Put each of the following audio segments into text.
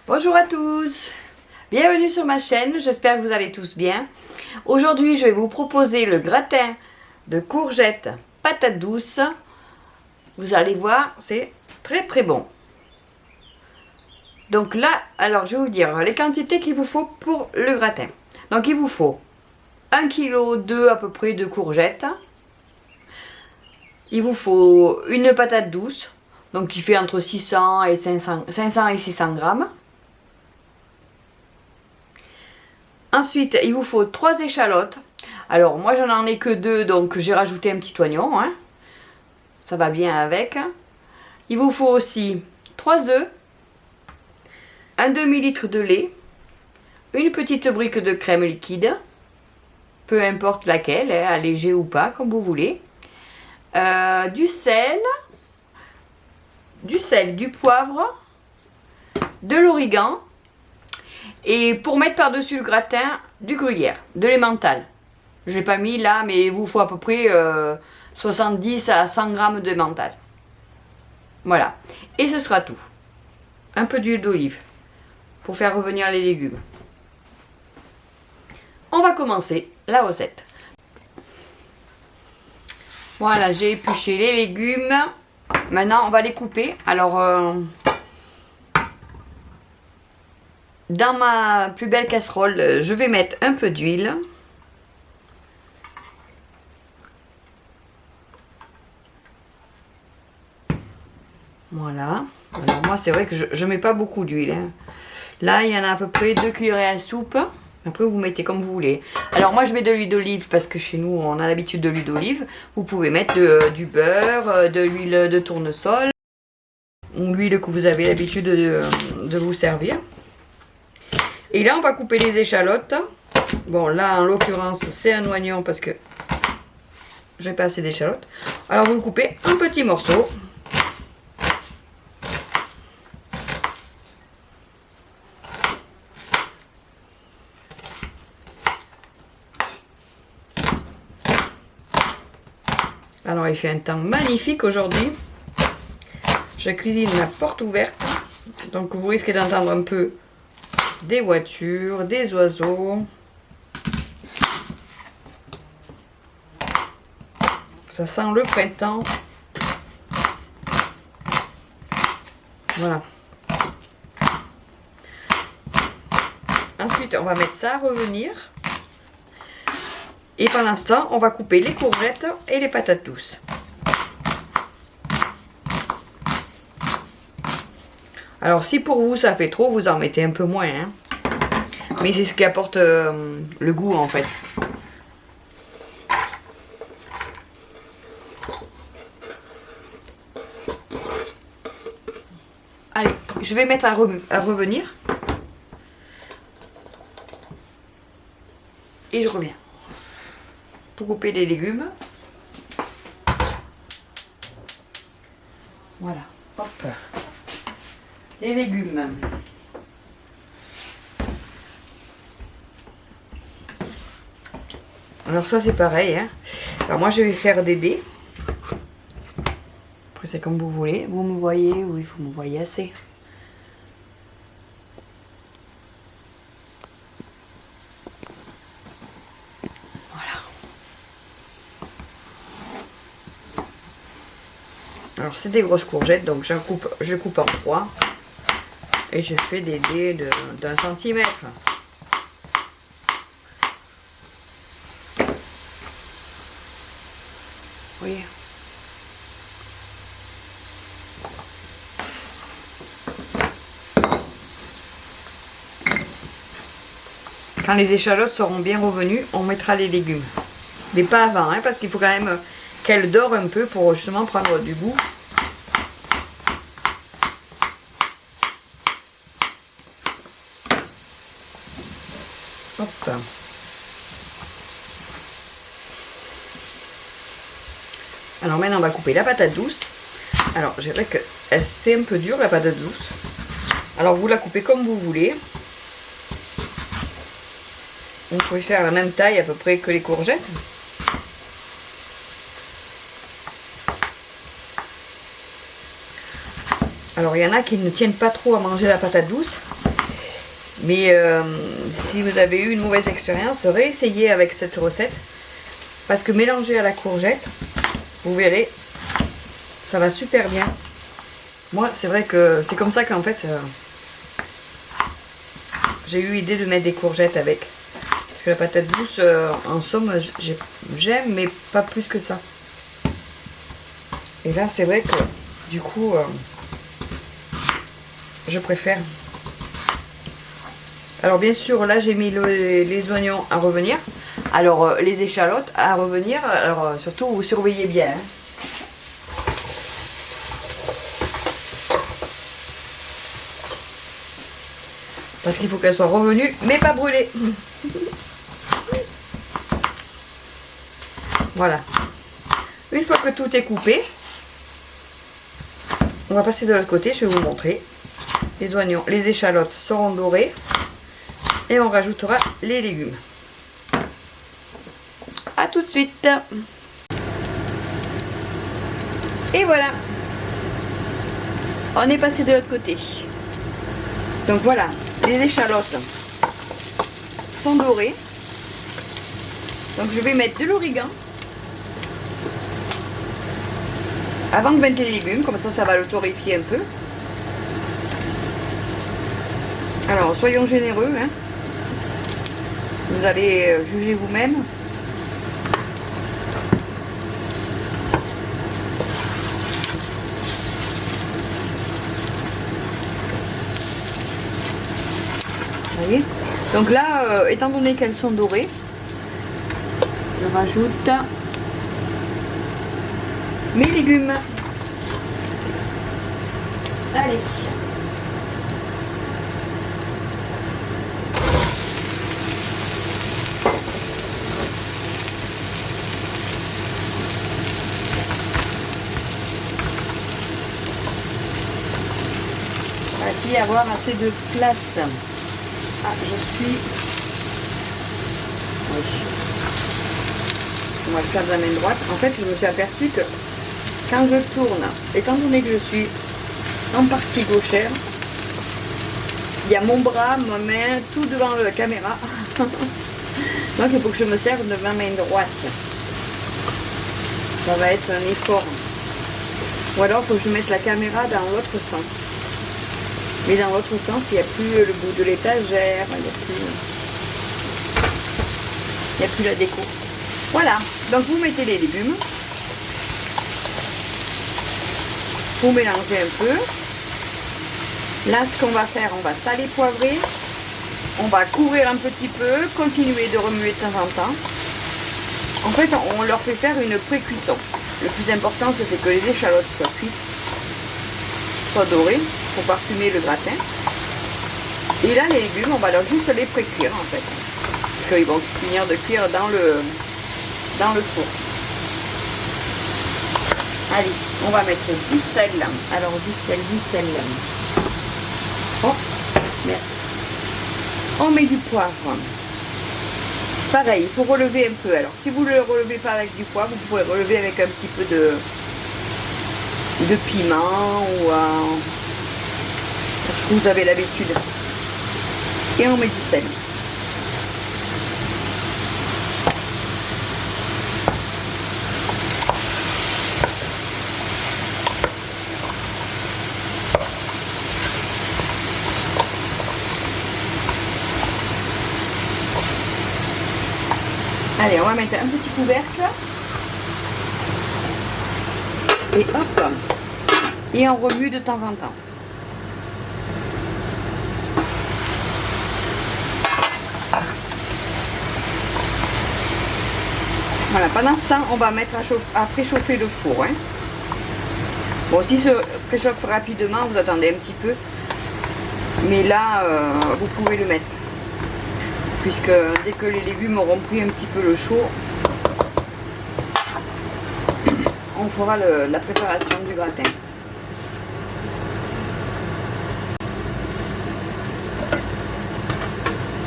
Bonjour à tous, bienvenue sur ma chaîne, j'espère que vous allez tous bien. Aujourd'hui je vais vous proposer le gratin de courgettes patates douces. Vous allez voir, c'est très bon. Donc là, alors je vais vous dire les quantités qu'il vous faut pour le gratin. Donc il vous faut 1,2 kg à peu près de courgettes. Il vous faut une patate douce, donc qui fait entre 500 et 600 grammes. Ensuite, il vous faut 3 échalotes. Alors, moi, j'en ai que 2, donc j'ai rajouté un petit oignon. Hein. Ça va bien avec. Il vous faut aussi 3 œufs, un demi-litre de lait, une petite brique de crème liquide, peu importe laquelle, hein, allégée ou pas, comme vous voulez. Du sel, du poivre, de l'origan. Et pour mettre par-dessus le gratin, du gruyère, de l'emmental. Je n'ai pas mis là, mais il vous faut à peu près 70 à 100 grammes de mental. Voilà. Et ce sera tout. Un peu d'huile d'olive pour faire revenir les légumes. On va commencer la recette. Voilà, j'ai épluché les légumes. Maintenant, on va les couper. Alors, dans ma plus belle casserole, je vais mettre un peu d'huile. Voilà. Alors moi, c'est vrai que je ne mets pas beaucoup d'huile. Hein. Là, il y en a à peu près 2 cuillerées à soupe. Après, vous mettez comme vous voulez. Alors moi, je mets de l'huile d'olive parce que chez nous, on a l'habitude de l'huile d'olive. Vous pouvez mettre du beurre, de l'huile de tournesol ou l'huile que vous avez l'habitude de vous servir. Et là, on va couper les échalotes. Bon, là, en l'occurrence, c'est un oignon parce que j'ai pas assez d'échalotes. Alors, vous le coupez en petits morceaux. Alors, il fait un temps magnifique aujourd'hui. Je cuisine la porte ouverte. Donc, vous risquez d'entendre un peu des voitures, des oiseaux. Ça sent le printemps. Voilà. Ensuite, on va mettre ça à revenir. Et pendant ce temps, on va couper les courgettes et les patates douces. Alors, si pour vous ça fait trop, vous en mettez un peu moins. Hein. Mais c'est ce qui apporte le goût en fait. Allez, je vais mettre à revenir. Et je reviens. Pour couper les légumes. Voilà. Hop. Les légumes. Alors ça c'est pareil. Hein. Alors moi je vais faire des dés. Après c'est comme vous voulez. Vous me voyez, oui, vous me voyez assez. Alors c'est des grosses courgettes, donc je coupe en 3 et je fais des dés d'1 centimètre. Vous voyez. Quand les échalotes seront bien revenues, on mettra les légumes. Mais pas avant, hein, parce qu'il faut quand même qu'elles dorent un peu pour justement prendre du goût. Hop. Alors maintenant on va couper la patate douce. Alors je dirais que c'est un peu dur la patate douce. Alors vous la coupez comme vous voulez. Vous pouvez faire la même taille à peu près que les courgettes. Alors il y en a qui ne tiennent pas trop à manger la patate douce. Mais si vous avez eu une mauvaise expérience, réessayez avec cette recette. Parce que mélanger à la courgette, vous verrez, ça va super bien. Moi, c'est vrai que c'est comme ça qu'en fait, j'ai eu l'idée de mettre des courgettes avec. Parce que la patate douce, en somme, j'aime, mais pas plus que ça. Et là, c'est vrai que, du coup, je préfère. Alors, bien sûr, là, j'ai mis les oignons à revenir. Alors, les échalotes à revenir. Alors, surtout, vous surveillez bien. Hein. Parce qu'il faut qu'elle soit revenue, mais pas brûlée. Voilà. Une fois que tout est coupé, on va passer de l'autre côté, je vais vous montrer. Les oignons, les échalotes seront dorées. Et on rajoutera les légumes. A tout de suite. Et voilà. On est passé de l'autre côté. Donc voilà, les échalotes sont dorées. Donc je vais mettre de l'origan avant de mettre les légumes, comme ça va le torréfier un peu. Alors soyons généreux, hein. Vous allez juger vous-même. Vous voyez? Donc là, étant donné qu'elles sont dorées, je rajoute mes légumes. Allez. Va-t-il y avoir assez de place? Ah, je suis... Oui. On va le faire de la main droite. En fait, je me suis aperçue que quand je tourne, étant donné que je suis en partie gauchère, il y a mon bras, ma main, tout devant la caméra. Donc il faut que je me serve de ma main droite. Ça va être un effort. Ou alors il faut que je mette la caméra dans l'autre sens. Mais dans l'autre sens, il n'y a plus le bout de l'étagère, il n'y a plus la déco. Voilà, donc vous mettez les légumes. Vous mélangez un peu. Là, ce qu'on va faire, on va saler, poivrer. On va couvrir un petit peu, continuer de remuer de temps en temps. En fait, on leur fait faire une pré-cuisson. Le plus important, c'est que les échalotes soient cuites, soient dorées, pour parfumer le gratin. Et là, les légumes, on va leur juste les pré-cuire, en fait. Parce qu'ils vont finir de cuire dans le four. Allez, on va mettre du sel. Alors, du sel. Oh, merde. On met du poivre. Pareil, il faut relever un peu. Alors, si vous ne le relevez pas avec du poivre, vous pouvez relever avec un petit peu de piment ou ce que vous avez l'habitude. Et on met du sel. Allez, on va mettre un petit couvercle. Et hop. Et on remue de temps en temps. Voilà, pendant ce temps, on va mettre à préchauffer le four. Hein. Bon, si se préchauffe rapidement, vous attendez un petit peu. Mais là, vous pouvez le mettre. Puisque dès que les légumes auront pris un petit peu le chaud, on fera la préparation du gratin.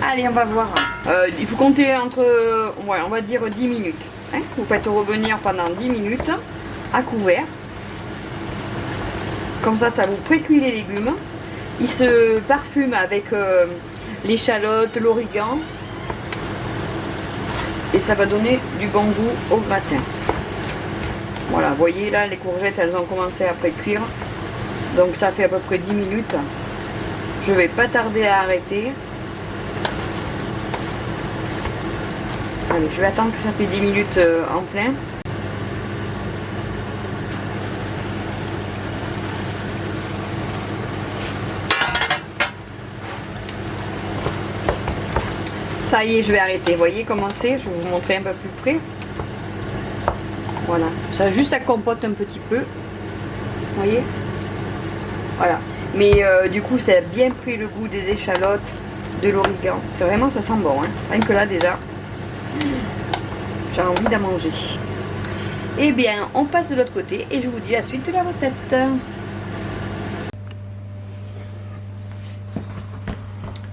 Allez, on va voir. Il faut compter entre, ouais, on va dire 10 minutes. Hein. Vous faites revenir pendant 10 minutes à couvert. Comme ça, ça vous précuit les légumes. Ils se parfument avec l'échalote, l'origan. Et ça va donner du bon goût au gratin. Voilà, vous voyez là, les courgettes, elles ont commencé à cuire. Donc ça fait à peu près 10 minutes. Je vais pas tarder à arrêter. Allez, je vais attendre que ça fait 10 minutes en plein. Ça y est, je vais arrêter. Vous voyez comment c'est? Je vais vous montrer un peu plus près. Voilà. Ça juste ça compote un petit peu. Vous voyez? Voilà. Mais du coup, ça a bien pris le goût des échalotes, de l'origan. C'est vraiment, ça sent bon. Hein. Rien que là, déjà, j'ai envie d'en manger. Eh bien, on passe de l'autre côté et je vous dis la suite de la recette.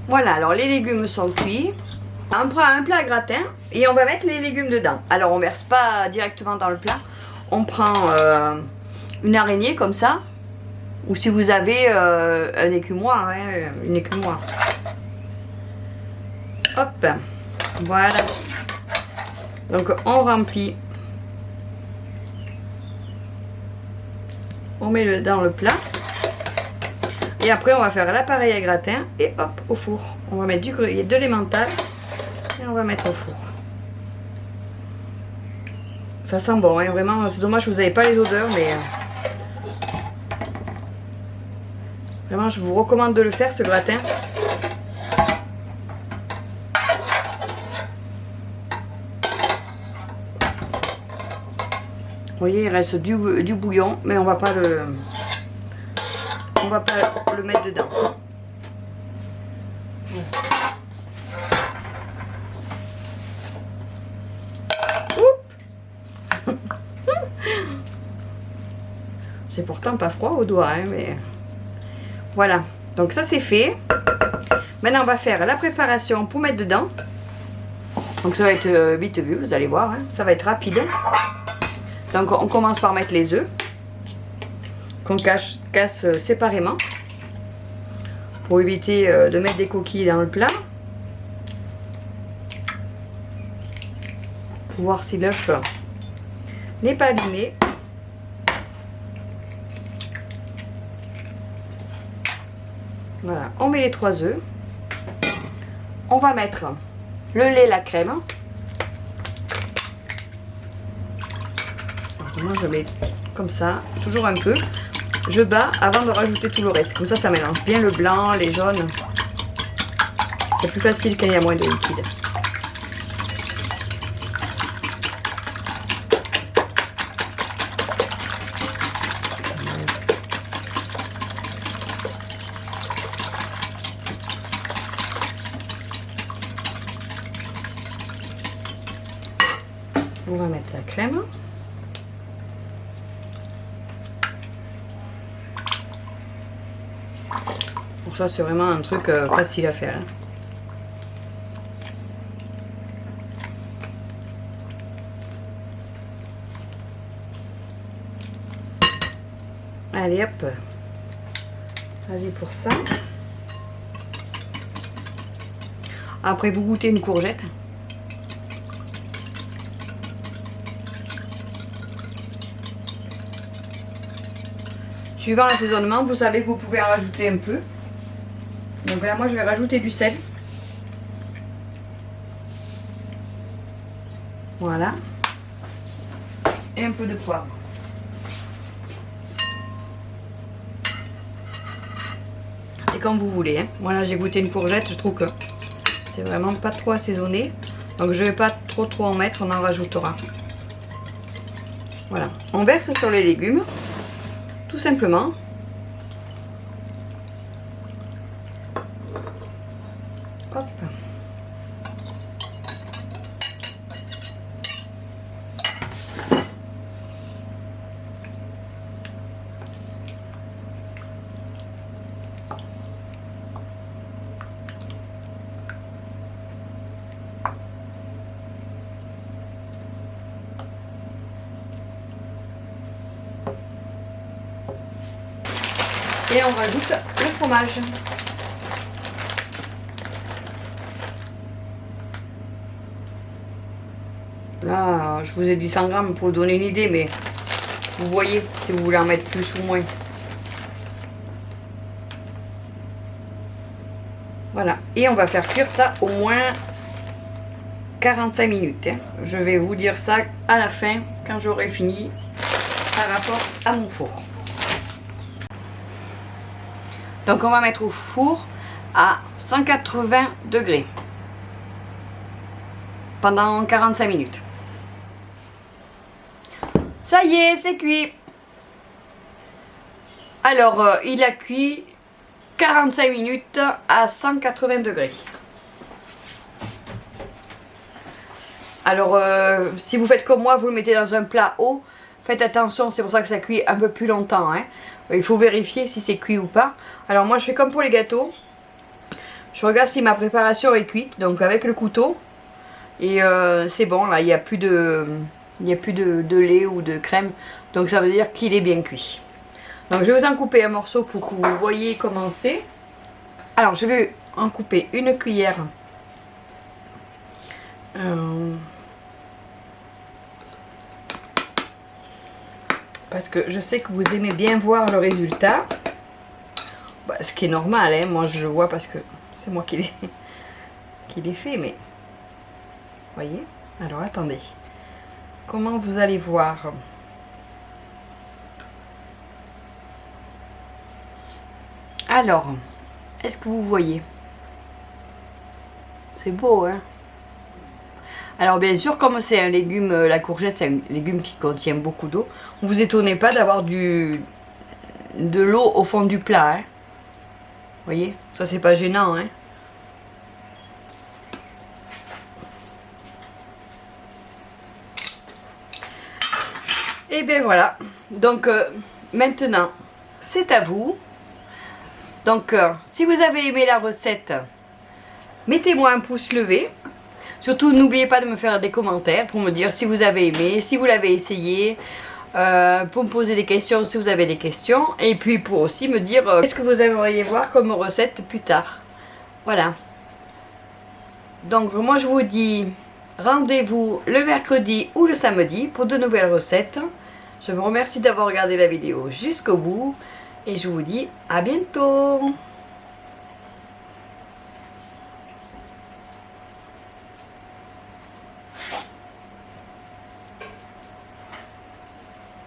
Voilà, alors les légumes sont cuits. On prend un plat à gratin et on va mettre les légumes dedans. Alors on verse pas directement dans le plat. On prend une araignée comme ça. Ou si vous avez un écumoire, hein, une écumoire. Hop, voilà. Donc on remplit. On met dans le plat. Et après on va faire l'appareil à gratin et hop, au four. On va mettre du gruyère, de l'emmental. Et on va mettre au four. Ça sent bon, hein, vraiment. C'est dommage que vous n'avez pas les odeurs, mais vraiment, je vous recommande de le faire, ce gratin. Vous voyez, il reste du bouillon, mais on va pas le mettre dedans. C'est pourtant pas froid au doigt, hein, mais voilà. Donc ça c'est fait. Maintenant on va faire la préparation pour mettre dedans. Donc ça va être vite vu, vous allez voir, hein. Ça va être rapide. Donc on commence par mettre les œufs qu'on casse séparément pour éviter de mettre des coquilles dans le plat. Pour voir si l'œuf n'est pas abîmé. Voilà, on met les 3 œufs. On va mettre le lait, la crème. Alors, moi je mets comme ça, toujours un peu. Je bats avant de rajouter tout le reste. Comme ça mélange bien le blanc, les jaunes. C'est plus facile quand il y a moins de liquide. On va mettre la crème. Pour ça, c'est vraiment un truc facile à faire. Hein. Allez, hop. Vas-y pour ça. Après, vous goûtez une courgette. Suivant l'assaisonnement, vous savez que vous pouvez en rajouter un peu. Donc là, moi, je vais rajouter du sel. Voilà. Et un peu de poivre. C'est comme vous voulez. Hein. Voilà, j'ai goûté une courgette. Je trouve que c'est vraiment pas trop assaisonné. Donc je vais pas trop en mettre. On en rajoutera. Voilà. On verse sur les légumes. Tout simplement. Hop. Et on rajoute le fromage. Là, je vous ai dit 100 grammes pour vous donner une idée, mais vous voyez si vous voulez en mettre plus ou moins. Voilà. Et on va faire cuire ça au moins 45 minutes. Hein. Je vais vous dire ça à la fin, quand j'aurai fini, par rapport à mon four. Donc on va mettre au four à 180 degrés pendant 45 minutes. Ça y est, c'est cuit. Alors, il a cuit 45 minutes à 180 degrés. Alors, si vous faites comme moi, vous le mettez dans un plat haut. Faites attention, c'est pour ça que ça cuit un peu plus longtemps. Hein. Il faut vérifier si c'est cuit ou pas. Alors moi, je fais comme pour les gâteaux. Je regarde si ma préparation est cuite, donc avec le couteau. Et c'est bon, là, il n'y a plus de lait ou de crème. Donc ça veut dire qu'il est bien cuit. Donc je vais vous en couper un morceau pour que vous voyez comment c'est. Alors, je vais en couper une cuillère. Parce que je sais que vous aimez bien voir le résultat. Bah, ce qui est normal, hein. Moi je le vois parce que c'est moi qui l'ai fait, mais... Voyez? Alors attendez. Comment vous allez voir? Alors, est-ce que vous voyez? C'est beau, hein? Alors bien sûr, comme c'est un légume, la courgette c'est un légume qui contient beaucoup d'eau, ne vous étonnez pas d'avoir de l'eau au fond du plat. Hein. Vous voyez, ça c'est pas gênant. Hein. Et bien voilà, donc maintenant c'est à vous. Donc si vous avez aimé la recette, mettez-moi un pouce levé. Surtout, n'oubliez pas de me faire des commentaires pour me dire si vous avez aimé, si vous l'avez essayé, pour me poser des questions si vous avez des questions. Et puis pour aussi me dire qu'est-ce que vous aimeriez voir comme recette plus tard. Voilà. Donc moi je vous dis rendez-vous le mercredi ou le samedi pour de nouvelles recettes. Je vous remercie d'avoir regardé la vidéo jusqu'au bout. Et je vous dis à bientôt.